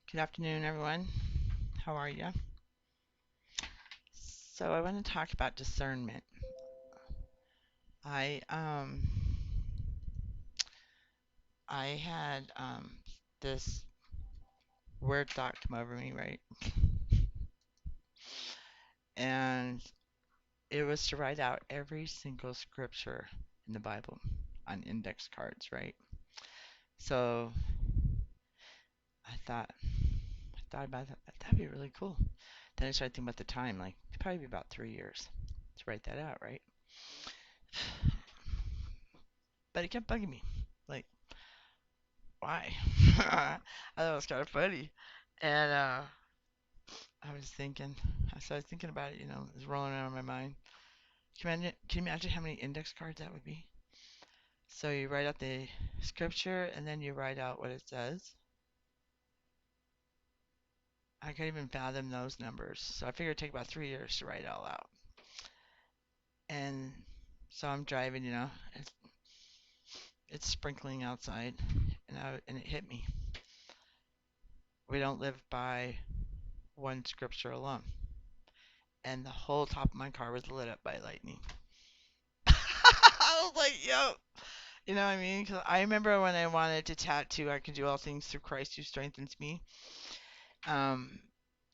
Good afternoon, everyone. How are you? So I want to talk about discernment. I um I had this weird thought come over me, right? And it was to write out every single scripture in the Bible on index cards, right? So I thought about that. That'd be really cool. Then I started thinking about the time, like it'd probably be about 3 years to write that out, right? But it kept bugging me. Like, why? I thought it was kind of funny. And I was thinking, so I was thinking about it, it was rolling around in my mind. Can you imagine how many index cards that would be? So you write out the scripture and then you write out what it says. I can't even fathom those numbers. So I figured it'd take about 3 years to write it all out. And so I'm driving, it's sprinkling outside, and it hit me. We don't live by one scripture alone. And the whole top of my car was lit up by lightning. I was like, yo, you know what I mean? 'Cause I remember when I wanted to tattoo, I could do all things through Christ who strengthens me. Um,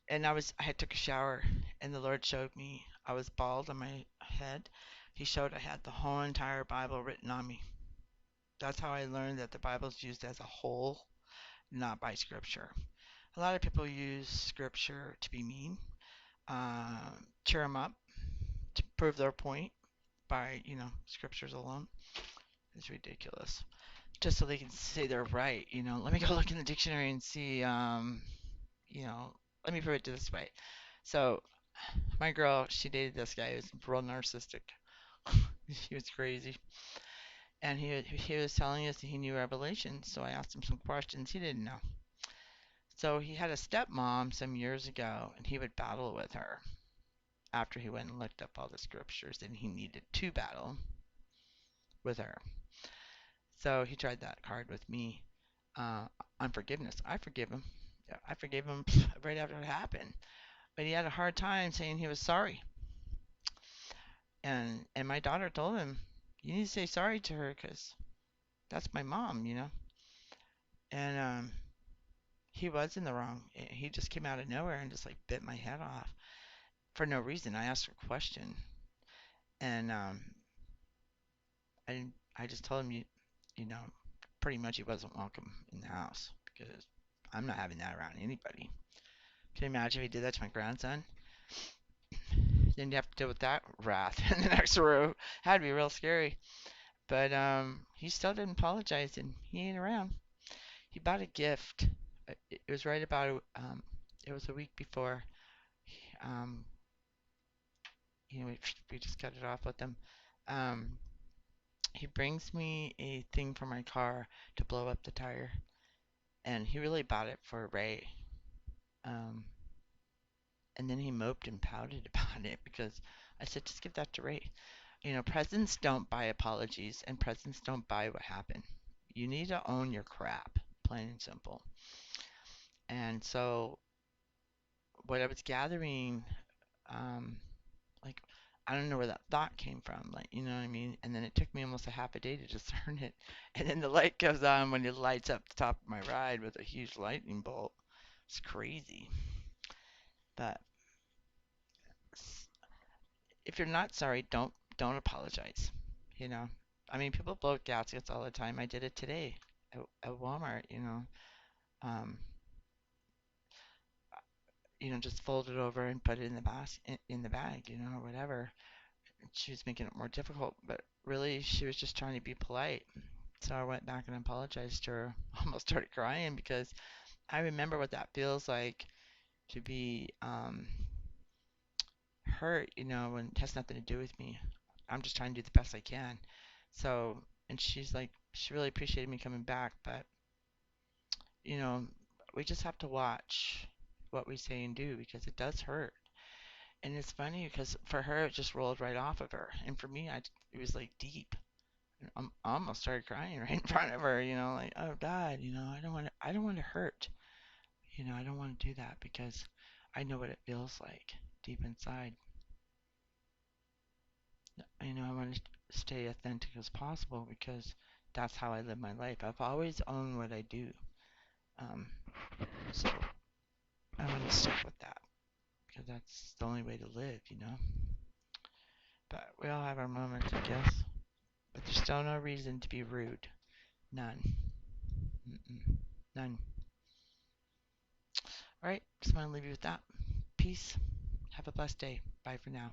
and I had took a shower, and the Lord showed me I was bald on my head. He showed I had the whole entire Bible written on me. That's how I learned that the Bible is used as a whole, not by scripture. A lot of people use scripture to be mean, cheer them up, to prove their point by, scriptures alone. It's ridiculous. Just so they can say they're right. Let me go look in the dictionary and see. You know, let me put it this way. So my girl, she dated this guy who was real narcissistic. He was crazy, and he was telling us he knew Revelation. So I asked him some questions he didn't know. So he had a stepmom some years ago, and he would battle with her after he went and looked up all the scriptures, and he needed to battle with her. So he tried that card with me. Uh, Unforgiveness. I forgive him. Yeah, I forgave him right after it happened. But he had a hard time saying he was sorry. And my daughter told him, "You need to say sorry to her because that's my mom." And he was in the wrong. He just came out of nowhere and just like bit my head off for no reason. I asked her a question, and I just told him, you know, pretty much he wasn't welcome in the house because I'm not having that around anybody. Can you imagine if he did that to my grandson? Then you have to deal with that wrath in the next row. Had to be real scary. But he still didn't apologize, and he ain't around. He bought a gift. It was right about it was a week before. Um, we just cut it off with him. Um, he brings me a thing for my car to blow up the tire, and he really bought it for Ray. Um, and then he moped and pouted about it because I said, just give that to Ray. Presidents don't buy apologies and presidents don't buy what happened. You need to own your crap, plain and simple. And so what I was gathering, um, like, I don't know where that thought came from, like, you know what I mean? And then it took me almost a half a day to discern it. And then the light goes on when it lights up the top of my ride with a huge lightning bolt. It's crazy. But if you're not sorry, don't apologize. You know, I mean, people blow gaskets all the time. I did it today at Walmart. Um, just fold it over and put it in the in the bag, or whatever. She was making it more difficult, but really, she was just trying to be polite. So I went back and apologized to her. Almost started crying because I remember what that feels like to be hurt, when it has nothing to do with me. I'm just trying to do the best I can. So, and she's like, she really appreciated me coming back, but, you know, we just have to watch what we say and do because it does hurt. And it's funny because for her, it just rolled right off of her. And for me, it was like deep. I almost started crying right in front of her, like, oh God, I don't want to hurt, I don't want to do that because I know what it feels like deep inside. I want to stay authentic as possible because that's how I live my life. I've always owned what I do. Um, so I want to stick with that because that's the only way to live. But we all have our moments, I guess. But there's still no reason to be rude. None. Mm-mm. None. All right, just want to leave you with that. Peace. Have a blessed day. Bye for now.